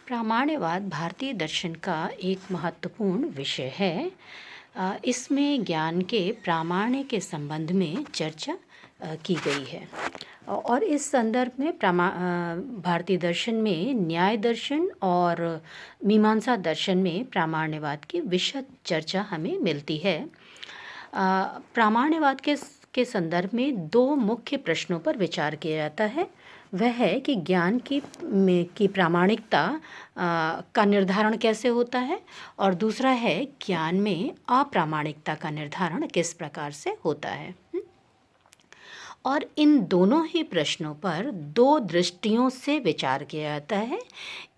प्रामाण्यवाद भारतीय दर्शन का एक महत्वपूर्ण विषय है। इसमें ज्ञान के प्रामाण्य के संबंध में चर्चा की गई है। और इस संदर्भ में भारतीय दर्शन में न्याय दर्शन और मीमांसा दर्शन में प्रामाण्यवाद की विशद चर्चा हमें मिलती है। प्रामाण्यवाद के संदर्भ में दो मुख्य प्रश्नों पर विचार किया जाता है। वह है कि ज्ञान की प्रामाणिकता का निर्धारण कैसे होता है, और दूसरा है ज्ञान में अप्रामाणिकता का निर्धारण किस प्रकार से होता है। और इन दोनों ही प्रश्नों पर दो दृष्टियों से विचार किया जाता है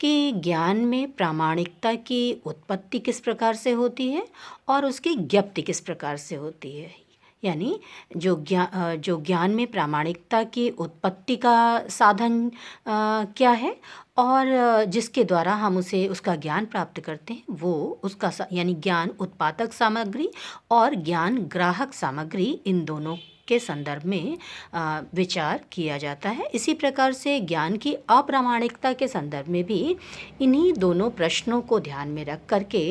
कि ज्ञान में प्रामाणिकता की उत्पत्ति किस प्रकार से होती है और उसकी ज्ञप्ति किस प्रकार से होती है। यानी जो ज्ञान में प्रामाणिकता की उत्पत्ति का साधन क्या है, और जिसके द्वारा हम उसका ज्ञान प्राप्त करते हैं वो उसका यानी ज्ञान उत्पादक सामग्री और ज्ञान ग्राहक सामग्री, इन दोनों के संदर्भ में विचार किया जाता है। इसी प्रकार से ज्ञान की अप्रामाणिकता के संदर्भ में भी इन्हीं दोनों प्रश्नों को ध्यान में रख करके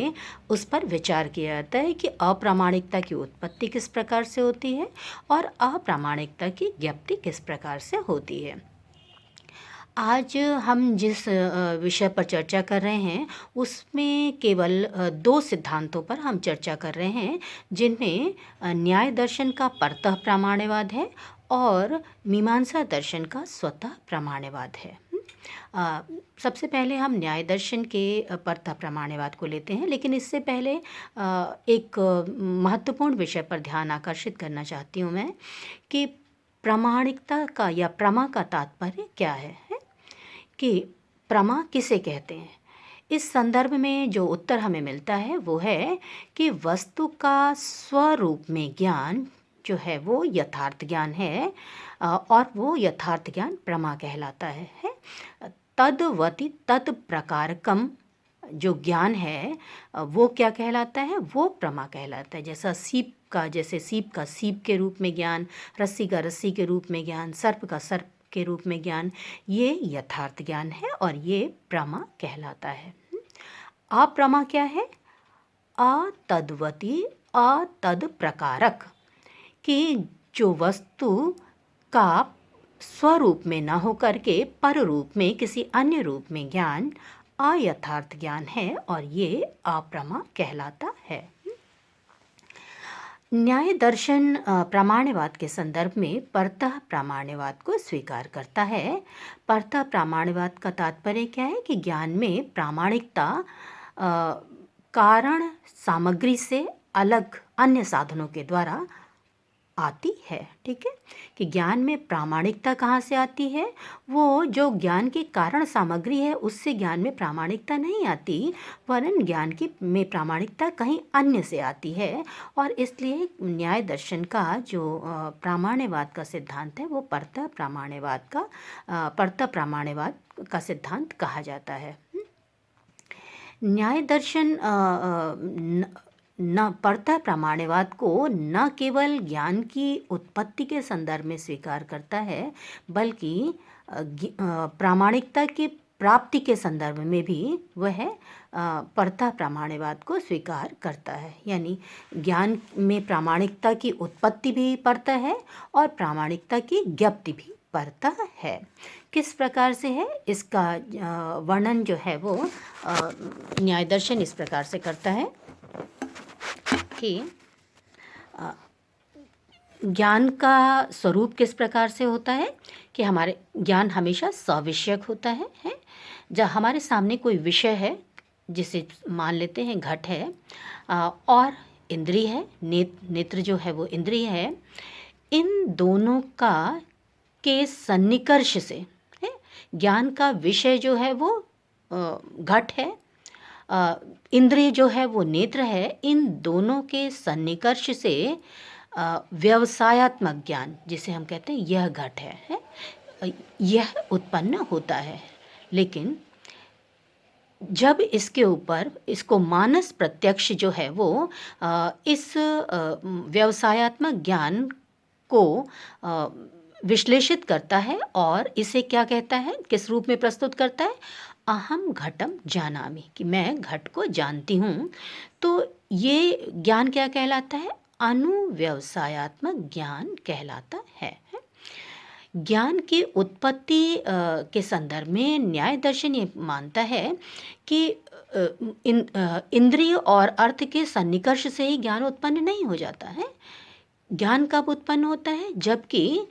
उस पर विचार किया जाता है कि अप्रामाणिकता की उत्पत्ति किस प्रकार से होती है और अप्रामाणिकता की ज्ञप्ति किस प्रकार से होती है। आज हम जिस विषय पर चर्चा कर रहे हैं उसमें केवल दो सिद्धांतों पर हम चर्चा कर रहे हैं, जिनमें न्याय दर्शन का परतः प्रामाण्यवाद है और मीमांसा दर्शन का स्वतः प्रामाण्यवाद है। सबसे पहले हम न्याय दर्शन के परतः प्रामाण्यवाद को लेते हैं, लेकिन इससे पहले एक महत्वपूर्ण विषय पर ध्यान आकर्षित करना चाहती हूँ मैं कि प्रामाणिकता का या प्रमा का तात्पर्य क्या है कि प्रमा किसे कहते हैं। इस संदर्भ में जो उत्तर हमें मिलता है वो है कि वस्तु का स्वरूप में ज्ञान जो है वो यथार्थ ज्ञान है, और वो यथार्थ ज्ञान प्रमा कहलाता है। तद्वति तत्प्रकारकम जो ज्ञान है वो क्या कहलाता है, वो प्रमा कहलाता है। जैसे सीप का सीप के रूप में ज्ञान, रस्सी का रस्सी के रूप में ज्ञान, सर्प का सर्प के रूप में ज्ञान, ये यथार्थ ज्ञान है और ये प्रमा कहलाता है। अप्रमा क्या है? अतद्वती अतद्प्रकारक, कि जो वस्तु का स्वरूप में न होकर के पर रूप में किसी अन्य रूप में ज्ञान अयथार्थ ज्ञान है और ये अप्रमा कहलाता है। न्याय दर्शन प्रामाण्यवाद के संदर्भ में परतः प्रामाण्यवाद को स्वीकार करता है। परतः प्रामाण्यवाद का तात्पर्य क्या है कि ज्ञान में प्रामाणिकता कारण सामग्री से अलग अन्य साधनों के द्वारा आती है। ठीक है, कि ज्ञान में प्रामाणिकता कहाँ से आती है? वो जो ज्ञान की कारण सामग्री है उससे ज्ञान में प्रामाणिकता नहीं आती, वरन ज्ञान में प्रामाणिकता कहीं अन्य से आती है। और इसलिए न्याय दर्शन का जो प्रामाण्यवाद का सिद्धांत है वो परतः प्रामाण्यवाद का सिद्धांत कहा जाता है। न्याय दर्शन न परतः प्रामाण्यवाद को न केवल ज्ञान की उत्पत्ति के संदर्भ में स्वीकार करता है, बल्कि प्रामाणिकता की प्राप्ति के संदर्भ में भी वह परतः प्रामाण्यवाद को स्वीकार करता है। यानी ज्ञान में प्रामाणिकता की उत्पत्ति भी परतः है और प्रामाणिकता की ज्ञप्ति भी परतः है। किस प्रकार से है इसका वर्णन जो है वो न्याय दर्शन इस प्रकार से करता है कि ज्ञान का स्वरूप किस प्रकार से होता है कि हमारे ज्ञान हमेशा सविषयक होता है। जब हमारे सामने कोई विषय है, जिसे मान लेते हैं घट है, और इंद्रिय है, नेत्र जो है वो इंद्रिय है, इन दोनों के सन्निकर्ष से ज्ञान का विषय जो है वो घट है, इंद्रिय जो है वो नेत्र है, इन दोनों के सन्निकर्ष से व्यवसायात्मक ज्ञान, जिसे हम कहते हैं यह घट है, यह उत्पन्न होता है। लेकिन जब इसको मानस प्रत्यक्ष जो है वो इस व्यवसायात्मक ज्ञान को विश्लेषित करता है और इसे क्या कहता है, किस रूप में प्रस्तुत करता है? अहम घटम जानामि, कि मैं घट को जानती हूँ। तो ये ज्ञान क्या कहलाता है? अनुव्यवसायत्मक ज्ञान कहलाता है। ज्ञान की उत्पत्ति के संदर्भ में न्याय दर्शन ये मानता है कि इंद्रिय और अर्थ के सन्निकर्ष से ही ज्ञान उत्पन्न नहीं हो जाता है। ज्ञान कब उत्पन्न होता है? जबकि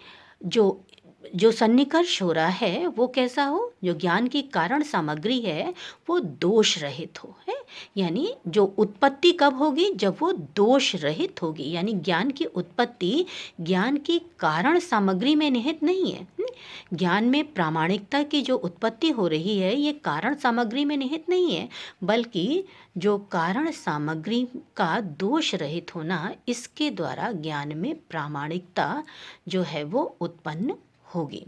जो जो सन्निकर्ष हो रहा है वो कैसा हो? जो ज्ञान की कारण सामग्री है वो दोष रहित हो, है। यानी जो उत्पत्ति कब होगी? जब वो दोष रहित होगी। यानी ज्ञान की उत्पत्ति ज्ञान की कारण सामग्री में निहित नहीं है। ज्ञान में प्रामाणिकता की जो उत्पत्ति हो रही है ये कारण सामग्री में निहित नहीं है, बल्कि जो कारण सामग्री का दोष रहित होना, इसके द्वारा ज्ञान में प्रामाणिकता जो है वो उत्पन्न होगी।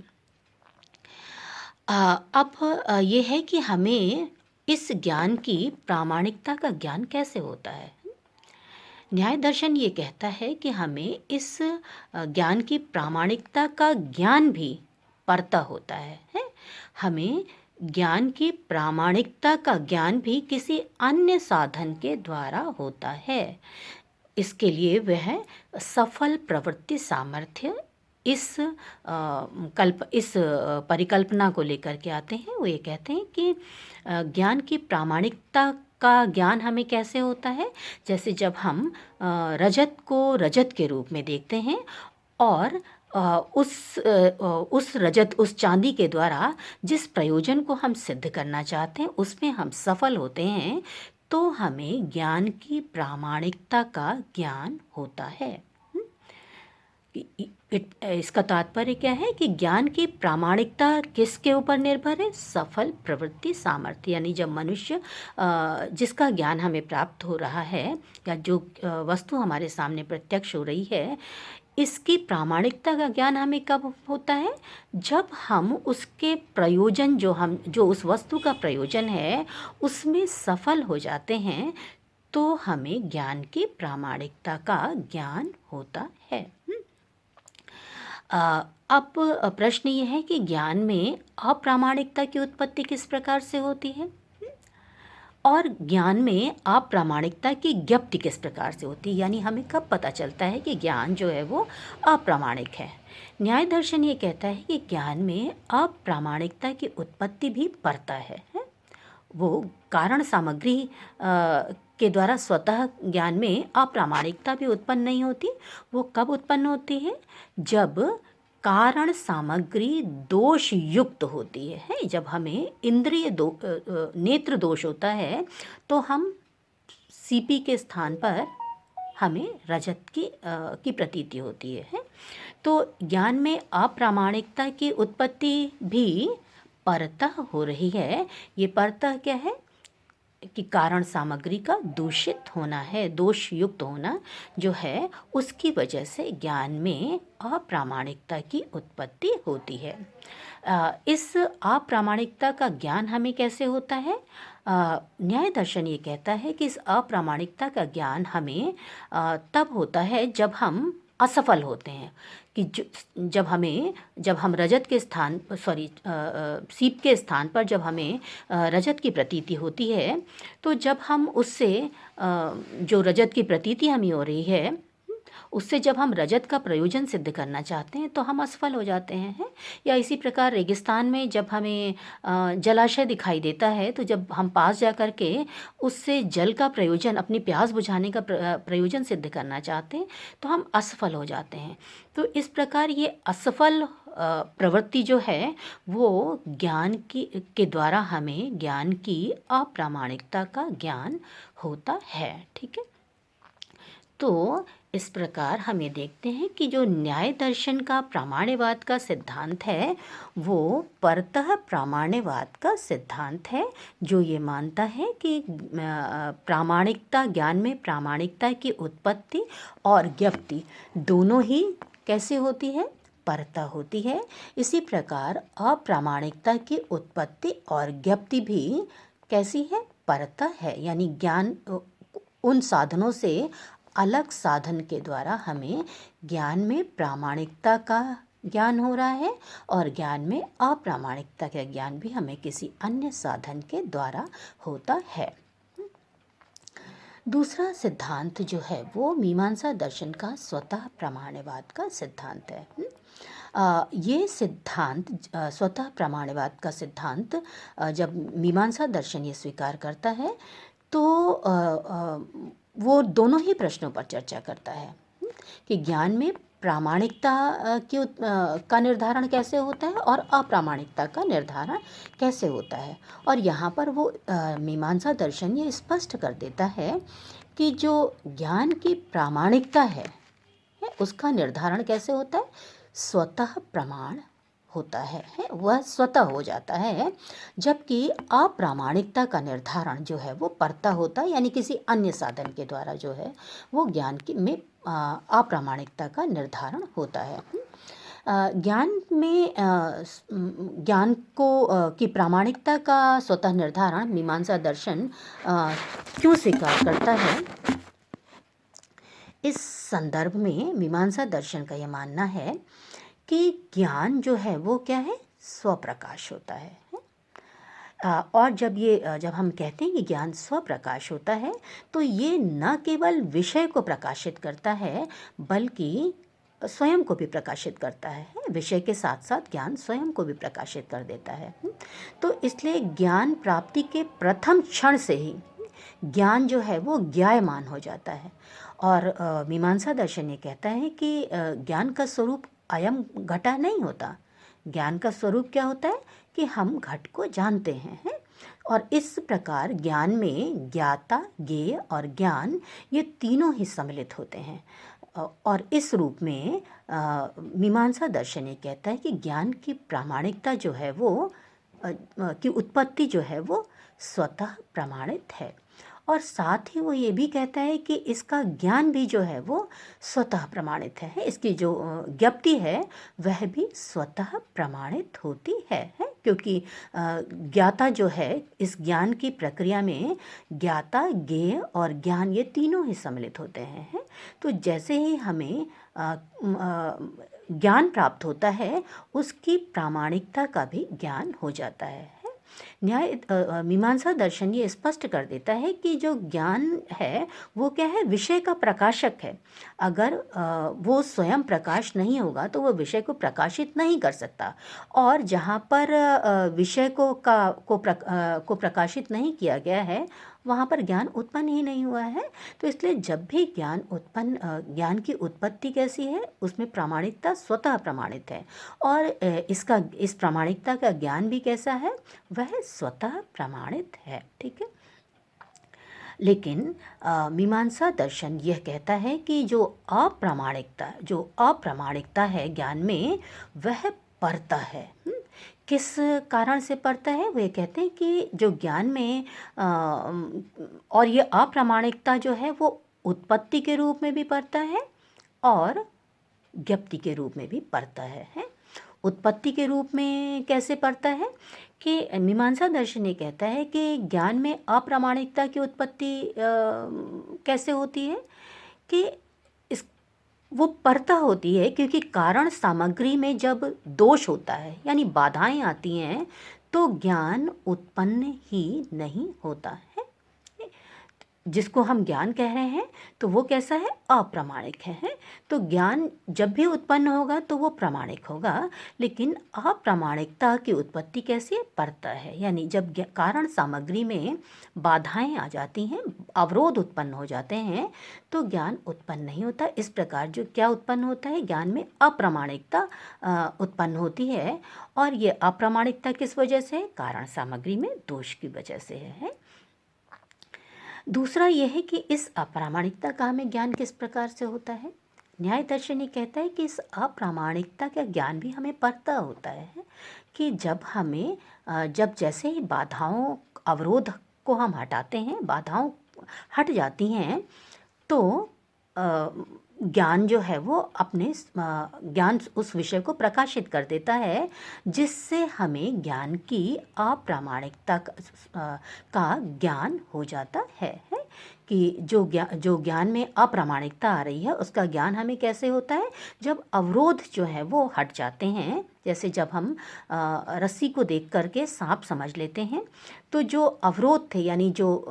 अब ये है कि हमें इस ज्ञान की प्रामाणिकता का ज्ञान कैसे होता है? न्याय दर्शन ये कहता है कि हमें इस ज्ञान की प्रामाणिकता का ज्ञान भी परता होता है। हमें ज्ञान की प्रामाणिकता का ज्ञान भी किसी अन्य साधन के द्वारा होता है। इसके लिए वह सफल प्रवृत्ति सामर्थ्य इस परिकल्पना को लेकर के आते हैं। वो ये कहते हैं कि ज्ञान की प्रामाणिकता का ज्ञान हमें कैसे होता है? जैसे जब हम रजत को रजत के रूप में देखते हैं और उस चांदी के द्वारा जिस प्रयोजन को हम सिद्ध करना चाहते हैं उसमें हम सफल होते हैं, तो हमें ज्ञान की प्रामाणिकता का ज्ञान होता है। इसका तात्पर्य क्या है कि ज्ञान की प्रामाणिकता किसके ऊपर निर्भर है? सफल प्रवृत्ति सामर्थ्य। यानी जब मनुष्य जिसका ज्ञान हमें प्राप्त हो रहा है या जो वस्तु हमारे सामने प्रत्यक्ष हो रही है, इसकी प्रामाणिकता का ज्ञान हमें कब होता है? जब हम उसके प्रयोजन जो उस वस्तु का प्रयोजन है उसमें सफल हो जाते हैं, तो हमें ज्ञान की प्रामाणिकता का ज्ञान होता है। अब प्रश्न ये है कि ज्ञान में अप्रामाणिकता की उत्पत्ति किस प्रकार से होती है और ज्ञान में अप्रामाणिकता की ज्ञप्ति किस प्रकार से होती है? यानी हमें कब पता चलता है कि ज्ञान जो है वो अप्रामाणिक है? न्याय दर्शन ये कहता है कि ज्ञान में अप्रामाणिकता की उत्पत्ति भी परता है। वो कारण सामग्री के द्वारा स्वतः ज्ञान में अप्रामाणिकता भी उत्पन्न नहीं होती। वो कब उत्पन्न होती है? जब कारण सामग्री दोष युक्त होती है। जब हमें नेत्र दोष होता है तो हम सीपी के स्थान पर हमें रजत की प्रतीति होती है। तो ज्ञान में अप्रामाणिकता की उत्पत्ति भी परतः हो रही है। ये परतः क्या है? कि कारण सामग्री का दूषित होना है, दोष युक्त होना जो है, उसकी वजह से ज्ञान में अप्रामाणिकता की उत्पत्ति होती है। इस अप्रामाणिकता का ज्ञान हमें कैसे होता है? न्याय दर्शन ये कहता है कि इस अप्रामाणिकता का ज्ञान हमें तब होता है जब हम असफल होते हैं। कि जब हम रजत के स्थान सीप के स्थान पर जब हमें रजत की प्रतीति होती है, तो जब हम उससे जो रजत की प्रतीति हमें हो रही है उससे जब हम रजत का प्रयोजन सिद्ध करना चाहते हैं तो हम असफल हो जाते हैं। या इसी प्रकार रेगिस्तान में जब हमें जलाशय दिखाई देता है तो जब हम पास जा कर के उससे जल का प्रयोजन, अपनी प्यास बुझाने का प्रयोजन सिद्ध करना चाहते हैं तो हम असफल हो जाते हैं। तो इस प्रकार ये असफल प्रवृत्ति जो है वो ज्ञान के द्वारा हमें ज्ञान की अप्रामाणिकता का ज्ञान होता है। ठीक है, तो इस प्रकार हमें देखते हैं कि जो न्याय दर्शन का प्रामाण्यवाद का सिद्धांत है वो परतः प्रामाण्यवाद का सिद्धांत है, जो ये मानता है कि प्रामाणिकता, ज्ञान में प्रामाणिकता की उत्पत्ति और ज्ञप्ति दोनों ही कैसे होती है? परतः होती है। इसी प्रकार अप्रामाणिकता की उत्पत्ति और ज्ञप्ति भी कैसी है? परतः है। यानी ज्ञान उन साधनों से अलग साधन के द्वारा हमें ज्ञान में प्रामाणिकता का ज्ञान हो रहा है, और ज्ञान में अप्रामाणिकता का ज्ञान भी हमें किसी अन्य साधन के द्वारा होता है। दूसरा सिद्धांत जो है वो मीमांसा दर्शन का स्वतः प्रमाणवाद का सिद्धांत है। ये सिद्धांत स्वतः प्रमाणवाद का सिद्धांत जब मीमांसा दर्शन ये स्वीकार करता है तो वो दोनों ही प्रश्नों पर चर्चा करता है कि ज्ञान में प्रामाणिकता का निर्धारण कैसे होता है और अप्रामाणिकता का निर्धारण कैसे होता है। और यहाँ पर वो मीमांसा दर्शन ये स्पष्ट कर देता है कि जो ज्ञान की प्रामाणिकता है उसका निर्धारण कैसे होता है, स्वतः प्रमाण होता है, वह स्वतः हो जाता है, जबकि अप्रामाणिकता का निर्धारण जो है वो परता होता है, यानी किसी अन्य साधन के द्वारा जो है वो ज्ञान की में अप्रामाणिकता का निर्धारण होता है। ज्ञान में ज्ञान को की प्रामाणिकता का स्वतः निर्धारण मीमांसा दर्शन क्यों स्वीकार करता है, इस संदर्भ में मीमांसा दर्शन का यह मानना है कि ज्ञान जो है वो क्या है, स्वप्रकाश होता है। और जब हम कहते हैं कि ज्ञान स्वप्रकाश होता है तो ये न केवल विषय को प्रकाशित करता है बल्कि स्वयं को भी प्रकाशित करता है। विषय के साथ साथ ज्ञान स्वयं को भी प्रकाशित कर देता है। तो इसलिए ज्ञान प्राप्ति के प्रथम क्षण से ही ज्ञान जो है वो ज्ञायमान हो जाता है। और मीमांसा दर्शन ये कहता है कि ज्ञान का स्वरूप अयम घटा नहीं होता। ज्ञान का स्वरूप क्या होता है कि हम घट को जानते हैं। और इस प्रकार ज्ञान में ज्ञाता, ज्ञेय और ज्ञान ये तीनों ही सम्मिलित होते हैं। और इस रूप में मीमांसा दर्शन ये कहता है कि ज्ञान की प्रामाणिकता जो है वो की उत्पत्ति जो है वो स्वतः प्रमाणित है। और साथ ही वो ये भी कहता है कि इसका ज्ञान भी जो है वो स्वतः प्रमाणित है। इसकी जो ज्ञप्ति है वह भी स्वतः प्रमाणित होती है, क्योंकि ज्ञाता जो है इस ज्ञान की प्रक्रिया में ज्ञाता, ज्ञेय और ज्ञान ये तीनों ही सम्मिलित होते हैं। तो जैसे ही हमें ज्ञान प्राप्त होता है उसकी प्रामाणिकता का भी ज्ञान हो जाता है। मीमांसा दर्शन ये स्पष्ट कर देता है कि जो ज्ञान है वो क्या है, विषय का प्रकाशक है। अगर वो स्वयं प्रकाश नहीं होगा तो वो विषय को प्रकाशित नहीं कर सकता। और जहाँ पर विषय को प्रकाशित नहीं किया गया है वहाँ पर ज्ञान उत्पन्न ही नहीं हुआ है। तो इसलिए जब भी ज्ञान की उत्पत्ति कैसी है, उसमें प्रामाणिकता स्वतः प्रमाणित है। और इस प्रामाणिकता का ज्ञान भी कैसा है, वह स्वतः प्रमाणित है। ठीक है। लेकिन मीमांसा दर्शन यह कहता है कि जो अप्रामाणिकता है ज्ञान में, वह परता है। किस कारण से पड़ता है, वे कहते हैं कि जो ज्ञान में और ये अप्रामाणिकता जो है वो उत्पत्ति के रूप में भी पड़ता है और ज्ञप्ति के रूप में भी पड़ता है। उत्पत्ति के रूप में कैसे पड़ता है कि मीमांसा दर्शन ये कहता है कि ज्ञान में अप्रामाणिकता की उत्पत्ति कैसे होती है कि वो परता होती है क्योंकि कारण सामग्री में जब दोष होता है यानी बाधाएं आती हैं तो ज्ञान उत्पन्न ही नहीं होता है। जिसको हम ज्ञान कह रहे हैं तो वो कैसा है, अप्रामाणिक है। तो ज्ञान जब भी उत्पन्न होगा तो वो प्रामाणिक होगा, लेकिन अप्रामाणिकता की उत्पत्ति कैसे है, परता है। यानी जब कारण सामग्री में बाधाएं आ जाती हैं, अवरोध उत्पन्न हो जाते हैं तो ज्ञान उत्पन्न नहीं होता। इस प्रकार जो क्या उत्पन्न होता है, ज्ञान में अप्रामाणिकता उत्पन्न होती है। और ये अप्रामाणिकता किस वजह से है, कारण सामग्री में दोष की वजह से है। दूसरा यह है कि इस अप्रामाणिकता का हमें ज्ञान किस प्रकार से होता है। न्याय दर्शन ये कहता है कि इस अप्रामाणिकता का ज्ञान भी हमें परता होता है कि जब जैसे ही बाधाओं, अवरोध को हम हटाते हैं, बाधाओं हट जाती हैं तो ज्ञान जो है वो अपने ज्ञान उस विषय को प्रकाशित कर देता है जिससे हमें ज्ञान की अप्रामाणिकता का ज्ञान हो जाता है कि जो ज्ञान में अप्रामाणिकता आ रही है उसका ज्ञान हमें कैसे होता है, जब अवरोध जो है वो हट जाते हैं। जैसे जब हम रस्सी को देख करके सांप समझ लेते हैं, तो जो अवरोध थे यानी जो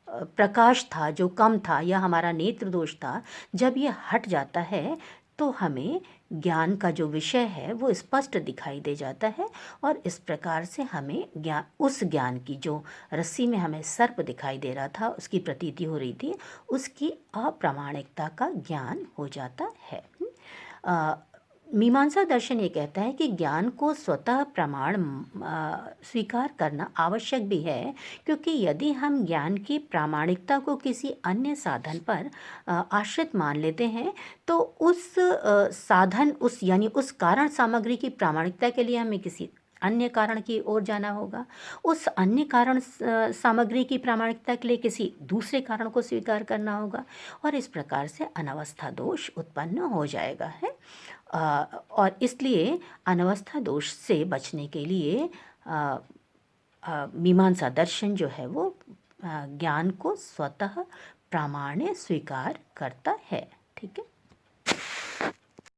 प्रकाश था जो कम था या हमारा नेत्र दोष था, जब ये हट जाता है तो हमें ज्ञान का जो विषय है वो स्पष्ट दिखाई दे जाता है। और इस प्रकार से हमें उस ज्ञान की जो रस्सी में हमें सर्प दिखाई दे रहा था, उसकी प्रतीति हो रही थी, उसकी अप्रामाणिकता का ज्ञान हो जाता है। मीमांसा दर्शन ये कहता है कि ज्ञान को स्वतः प्रमाण स्वीकार करना आवश्यक भी है, क्योंकि यदि हम ज्ञान की प्रामाणिकता को किसी अन्य साधन पर आश्रित मान लेते हैं तो उस साधन यानी उस कारण सामग्री की प्रामाणिकता के लिए हमें किसी अन्य कारण की ओर जाना होगा, उस अन्य कारण सामग्री की प्रामाणिकता के लिए किसी दूसरे कारण को स्वीकार करना होगा, और इस प्रकार से अनवस्था दोष उत्पन्न हो जाएगा है। और इसलिए अनवस्था दोष से बचने के लिए मीमांसा दर्शन जो है वो ज्ञान को स्वतः प्रामाण्य स्वीकार करता है। ठीक है।